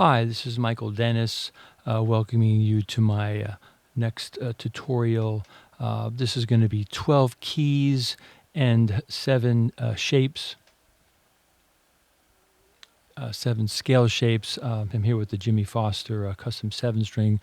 Hi, this is Michael Dennis, welcoming you to my next tutorial. This is going to be 12 keys and 7 shapes, 7 scale shapes. I'm here with the Jimmy Foster custom 7-string.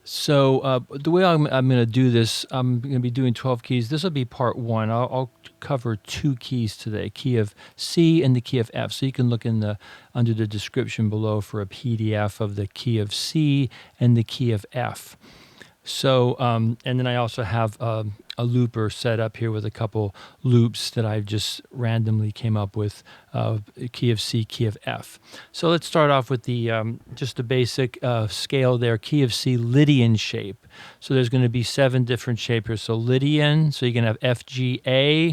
So the way I'm going to do this, I'm going to be doing 12 keys. This will be part 1. I'll cover 2 keys today, key of C and the key of F. So you can look in under the description below for a PDF of the key of C and the key of F. So, and then I also have a looper set up here with a couple loops that I just randomly came up with, key of C, key of F. So let's start off with the just the basic scale there, key of C, Lydian shape. So there's going to be 7 different shapes here. So Lydian, so you can have F, G, A,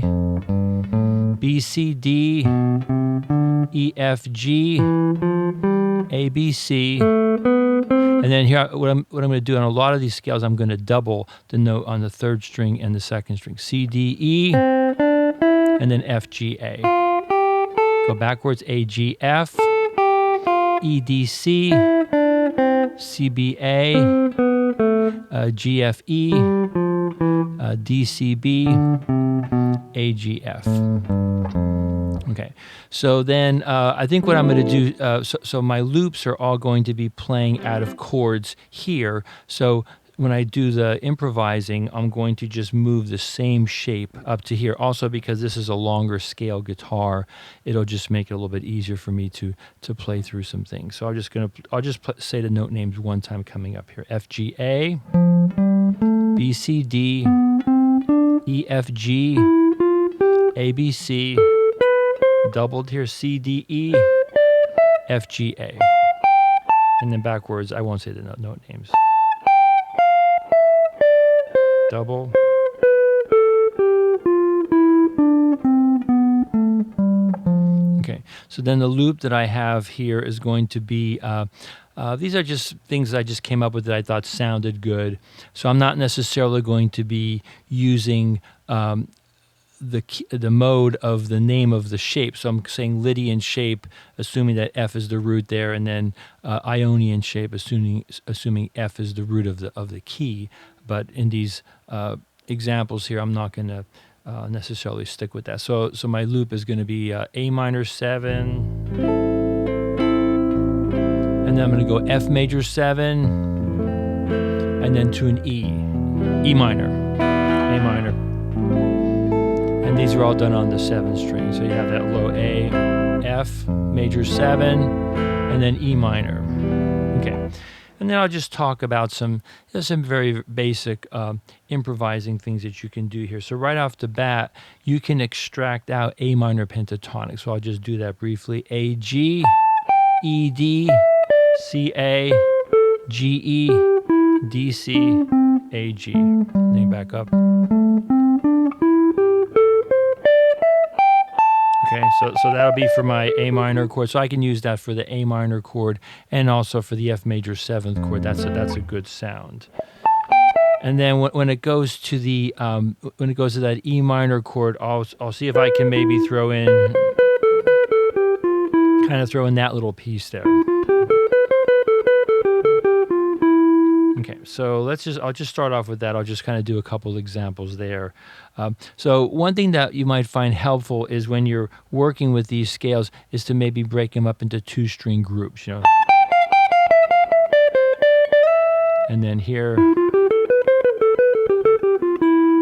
B, C, D, E, F, G, A, B, C. And then here, what I'm going to do on a lot of these scales, I'm going to double the note on the 3rd string and the 2nd string. C, D, E, and then F, G, A. Go backwards, A, G, F, E, D, C, C, B, A, G, F, E, D, C, B, A, G, F. Okay, so then I think what I'm going to do, so my loops are all going to be playing out of chords here. So when I do the improvising, I'm going to just move the same shape up to here. Also, because this is a longer scale guitar, it'll just make it a little bit easier for me to play through some things. So I'll just say the note names one time coming up here: F, G, A, B, C, D, E, F, G, A, B, C. Doubled here, C, D, E, F, G, A. And then backwards, I won't say the note names. Double. Okay, so then the loop that I have here is going to be, these are just things I just came up with that I thought sounded good. So I'm not necessarily going to be using the mode of the name of the shape. So I'm saying Lydian shape, assuming that F is the root there, and then Ionian shape, assuming F is the root of the key. But in these examples here, I'm not going to necessarily stick with that. So my loop is going to be A minor 7, and then I'm going to go F major 7, and then to an E, E minor, A minor. And these are all done on the 7th string. So you have that low A, F, major 7, and then E minor. Okay. And then I'll just talk about some very basic improvising things that you can do here. So right off the bat, you can extract out A minor pentatonic. So I'll just do that briefly. A, G, E, D, C, A, G, E, D, C, A, G. Then back up. Okay, so that'll be for my A minor chord. So I can use that for the A minor chord and also for the F major 7th chord. That's a good sound. And then when it goes to the that E minor chord, I'll see if I can maybe throw in that little piece there. Okay, so I'll just start off with that. I'll just kind of do a couple examples there. So one thing that you might find helpful is when you're working with these scales is to maybe break them up into 2-string groups, And then here,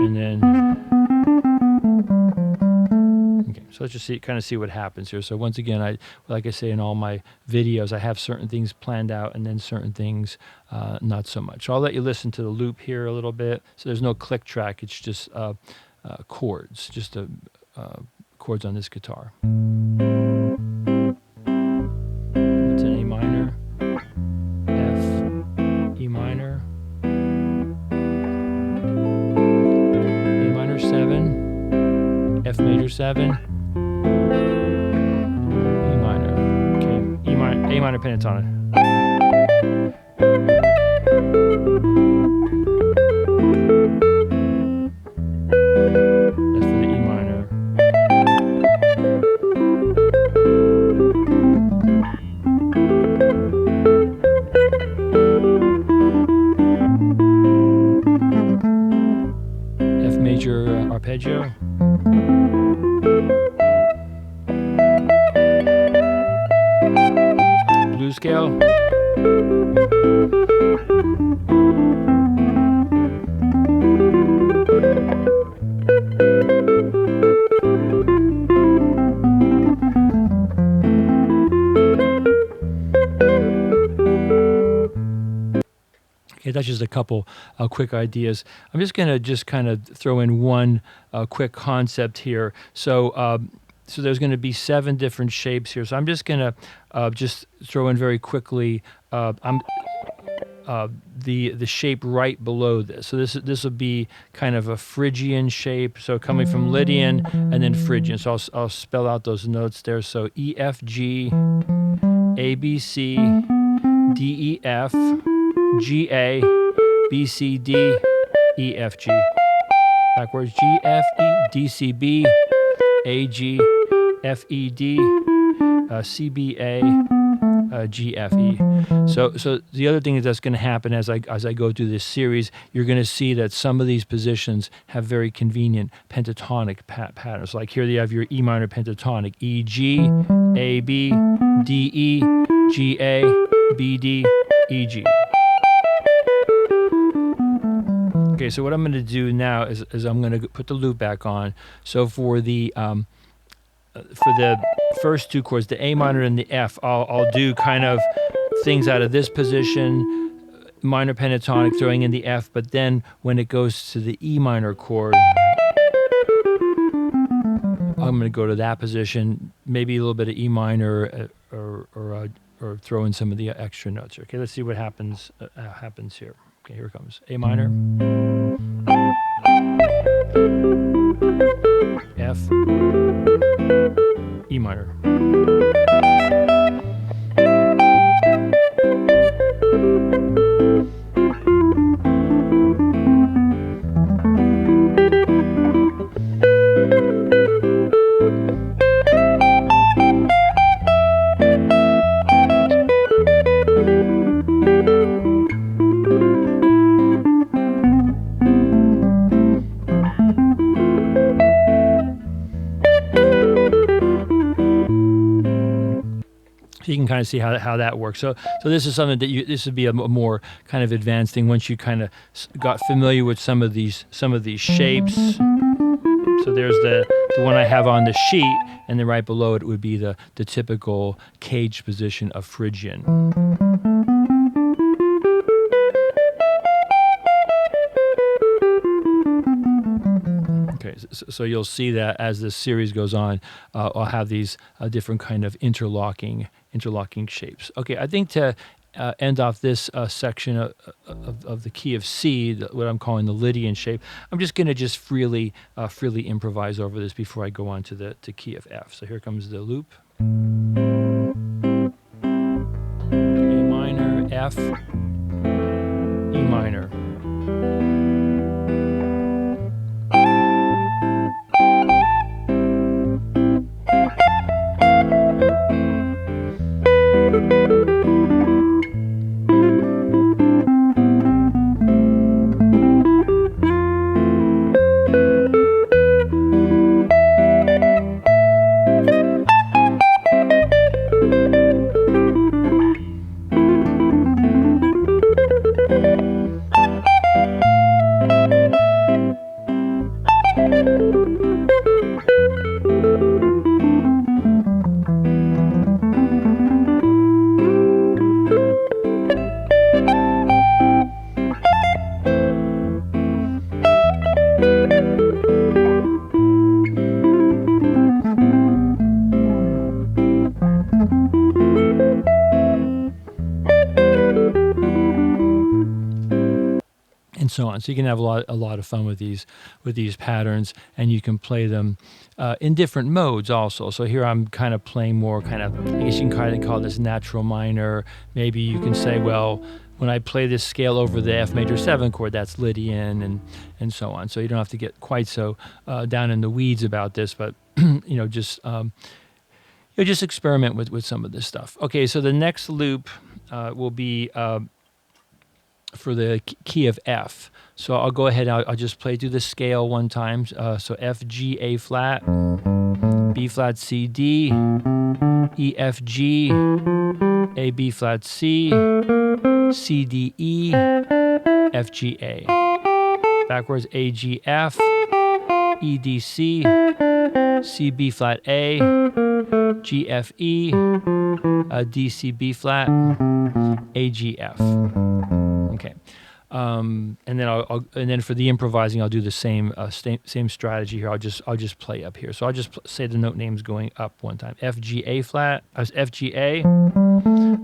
and then, okay, so let's just kind of see what happens here. So once again, like I say in all my videos, I have certain things planned out and then certain things not so much. So I'll let you listen to the loop here a little bit. So there's no click track, it's just chords, just chords on this guitar. It's an A minor, F, E minor, A minor 7, F major 7, E minor, okay, A minor pentatonic. That's for the E minor. scale. Okay, that's just a couple quick ideas. I'm just going to kind of throw in one quick concept here. So there's going to be 7 different shapes here. So I'm just going to just throw in very quickly the shape right below this. So this will be kind of a Phrygian shape. So coming from Lydian and then Phrygian. So I'll spell out those notes there. So E, F, G, A, B, C, D, E, F, G, A, B, C, D, E, F, G. Backwards, G, F, E, D, C, B, A, G, F, E, D, C, B, A, G, F, E. So the other thing that's going to happen as I go through this series, you're going to see that some of these positions have very convenient pentatonic patterns. Like here you have your E minor pentatonic, E, G, A, B, D, E, G, A, B, D, E, G. Okay, so what I'm going to do now is I'm going to put the loop back on. So for the first 2 chords, the A minor and the F, I'll do kind of things out of this position, minor pentatonic, throwing in the F, but then when it goes to the E minor chord, I'm going to go to that position, maybe a little bit of E minor or throw in some of the extra notes. Okay, let's see what happens here. Okay, here it comes. A minor, F, E minor. So you can kind of see how that works. So this is something that this would be a more kind of advanced thing once you kind of got familiar with some of these shapes. So there's the one I have on the sheet, and then right below it would be the typical cage position of Phrygian. Okay, so you'll see that as this series goes on, I'll have these different kind of interlocking shapes. Okay, I think to end off this section of the key of C, what I'm calling the Lydian shape, I'm just going to freely improvise over this before I go on to the key of F. So here comes the loop. A minor, F, E minor. And so on. So you can have a lot of fun with these patterns, and you can play them in different modes also. So here I'm kind of playing more I guess you can kind of call this natural minor. Maybe you can say, well, when I play this scale over the F major 7 chord, that's Lydian, and so on. So you don't have to get quite so down in the weeds about this, but just experiment with some of this stuff. Okay, so the next loop will be for the key of F. So I'll go ahead, I'll just play through the scale one time. So F, G, A flat, B flat, C, D, E, F, G, A, B flat, C, C, D, E, F, G, A. Backwards, A, G, F, E, D, C, C, B flat, A, G, F, E, D, C, B flat, A, G, F. Okay. And then for the improvising, I'll do the same strategy here. I'll just play up here. So I'll just say the note names going up one time. F, G, A flat, F, G, A,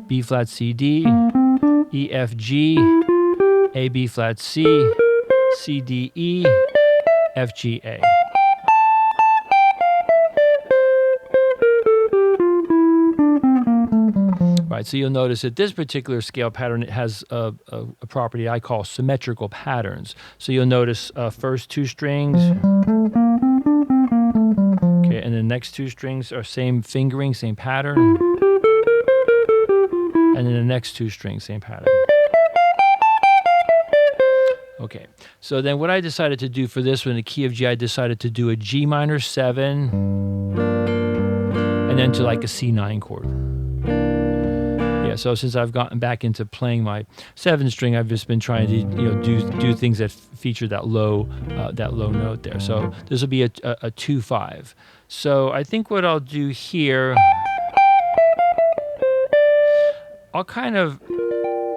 B flat, C, D, E, F, G, A, B flat, C, C, D, E, F, G, A. Right, so you'll notice that this particular scale pattern, it has a property I call symmetrical patterns. So you'll notice first two strings, okay, and the next two strings are same fingering, same pattern, and then the next two strings, same pattern. Okay, so then what I decided to do for this one, the key of G, I decided to do a G minor 7, and then to like a C9 chord. Yeah, so since I've gotten back into playing my 7 string, I've just been trying to do things that feature that low note there. So this will be a 2-5. So I think what I'll do here, I'll kind of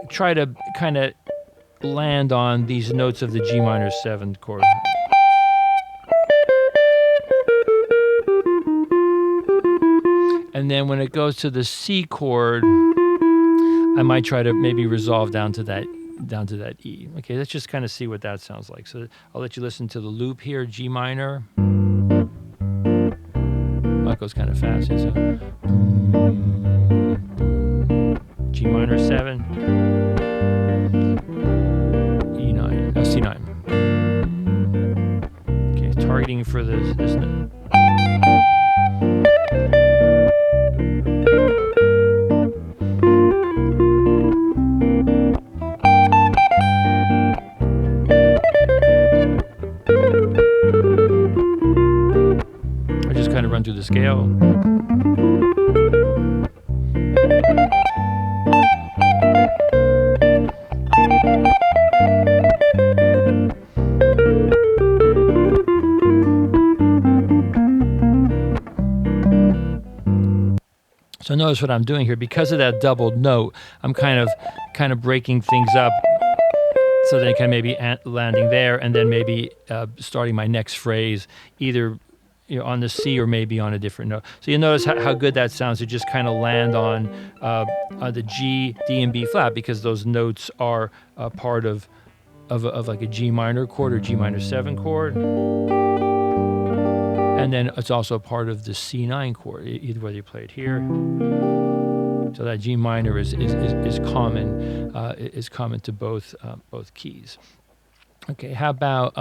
try to land on these notes of the G minor 7 chord. And then when it goes to the C chord, I might try to maybe resolve down to that E. Okay, let's just kind of see what that sounds like. So I'll let you listen to the loop here, G minor. Oh, it goes kind of fast. So G minor 7, E9, C9. Okay, targeting for this note. Run through the scale. So notice what I'm doing here. Because of that doubled note, I'm kind of breaking things up so that I can maybe landing there and then maybe starting my next phrase either on the C or maybe on a different note. So you notice how good that sounds to just kind of land on the G, D, and B flat, because those notes are part of like a G minor chord or G minor 7 chord. And then it's also part of the C9 chord, either whether you play it here. So that G minor is common to both keys. Okay, how about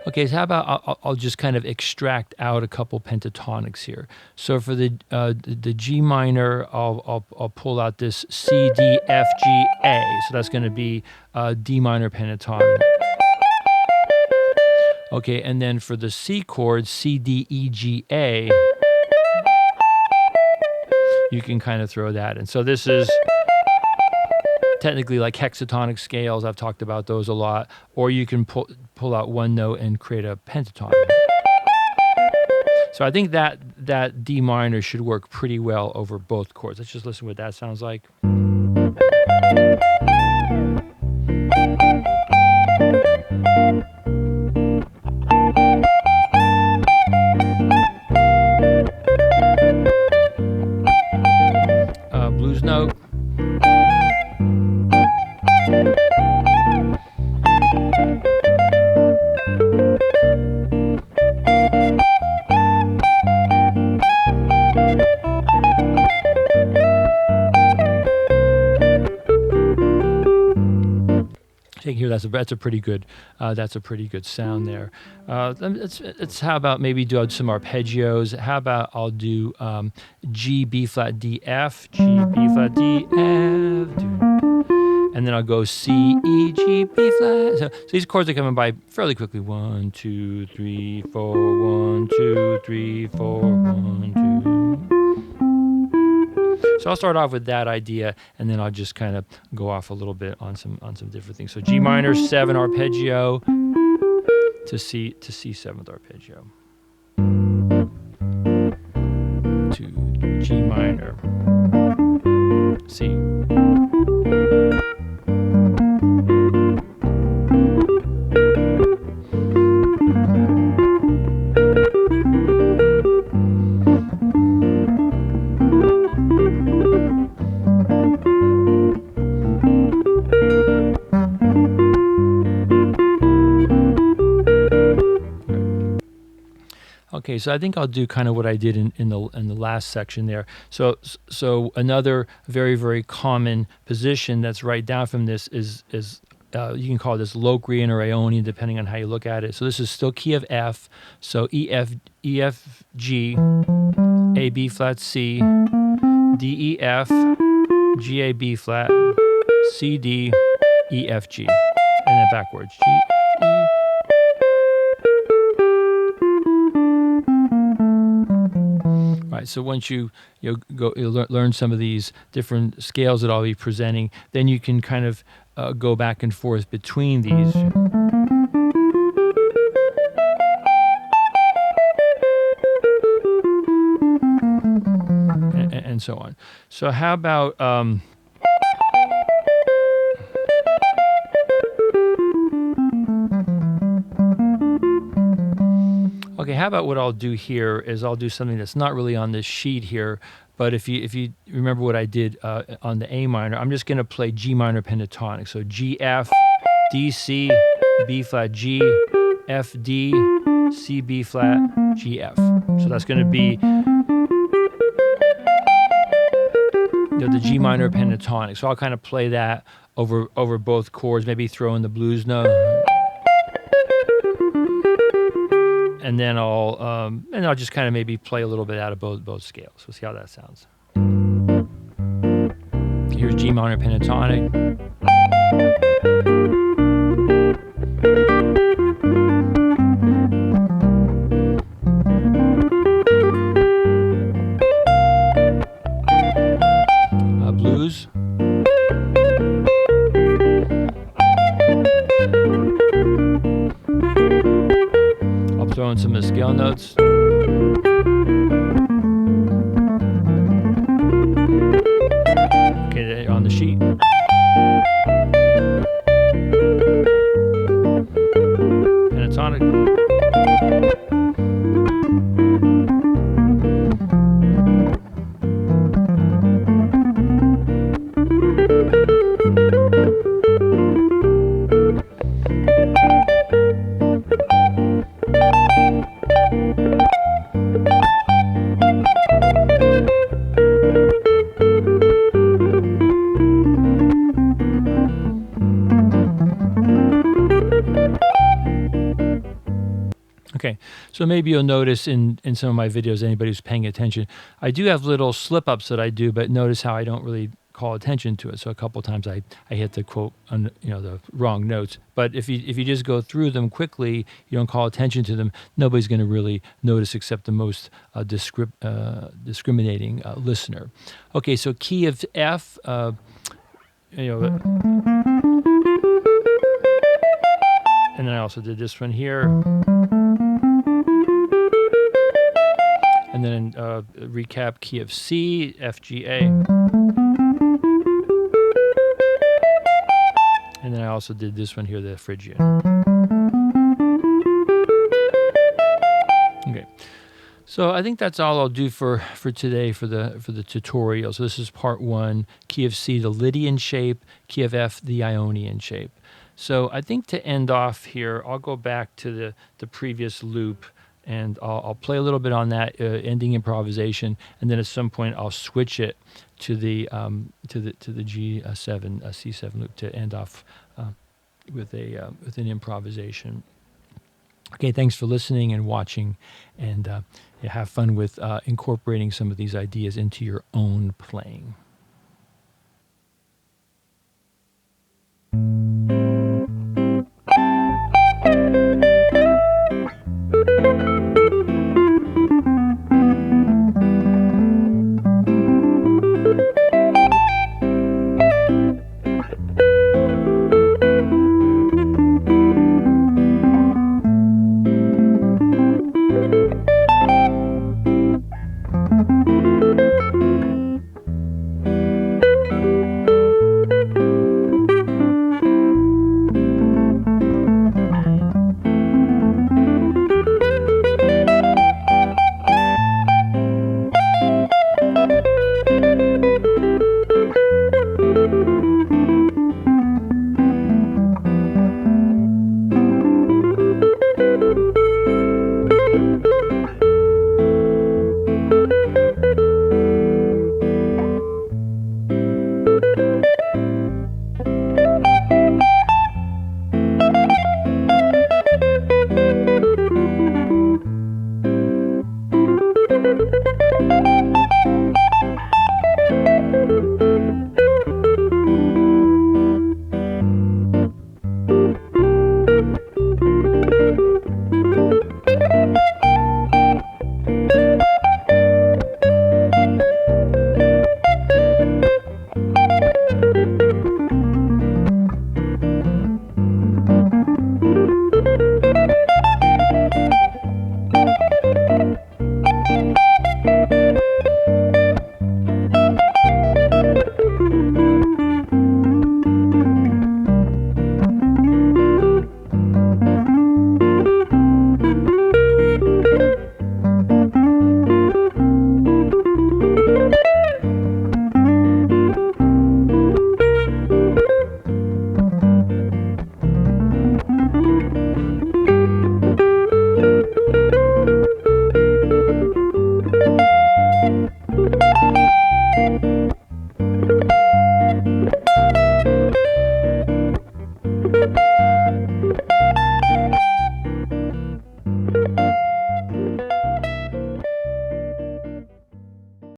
I'll just kind of extract out a couple pentatonics here. So for the G minor, I'll pull out this C, D, F, G, A. So that's going to be D minor pentatonic. Okay, and then for the C chord, C, D, E, G, A, you can kind of throw that in. So this is technically like hexatonic scales. I've talked about those a lot. Or you can pull out one note and create a pentatonic. So I think that D minor should work pretty well over both chords. Let's just listen to what that sounds like. Blues note. Here, that's a pretty good sound there. Let's how about maybe do some arpeggios. How about I'll do G, B flat, D, F, G, B flat, D, F, and then I'll go C, E, G, B flat. So these chords are coming by fairly quickly. 1, 2, 3, 4. 1, 2, 3, 4. 1, 2. So I'll start off with that idea, and then I'll just kind of go off a little bit on some different things. So G minor 7 arpeggio to C7 arpeggio to G minor C. Okay, so I think I'll do kind of what I did in the last section there. So another very, very common position that's right down from this is you can call this Locrian or Ionian depending on how you look at it. So this is still key of F. So E F G, A B flat C, D E F, G A B flat, C D, E F G, and then backwards G E. Right, so once you learn some of these different scales that I'll be presenting, then you can kind of go back and forth between these. And so on. So how about okay, how about what I'll do here is I'll do something that's not really on this sheet here, but if you remember what I did on the A minor, I'm just going to play G minor pentatonic. So G F, D C, B flat G, F D, C B flat, G F. So that's going to be the G minor pentatonic. So I'll kind of play that over both chords, maybe throw in the blues note. And then I'll just kind of maybe play a little bit out of both scales. We'll see how that sounds. Here's G minor pentatonic. Blues. Throw in some of the scale notes. Okay, on the sheet. Pentatonic. Okay, so maybe you'll notice in some of my videos, anybody who's paying attention, I do have little slip-ups that I do, but notice how I don't really call attention to it. So a couple of times I hit the quote, the wrong notes. But if you just go through them quickly, you don't call attention to them, nobody's going to really notice except the most discriminating listener. Okay, so key of F, and then I also did this one here. And then recap key of C, F, G, A. And then I also did this one here, the Phrygian. Okay, so I think that's all I'll do for today for the tutorial. So this is part 1, key of C, the Lydian shape, key of F, the Ionian shape. So I think to end off here, I'll go back to the previous loop, and I'll play a little bit on that ending improvisation, and then at some point I'll switch it to the G7 C7 loop to end off with an improvisation. Okay, thanks for listening and watching, and have fun with incorporating some of these ideas into your own playing.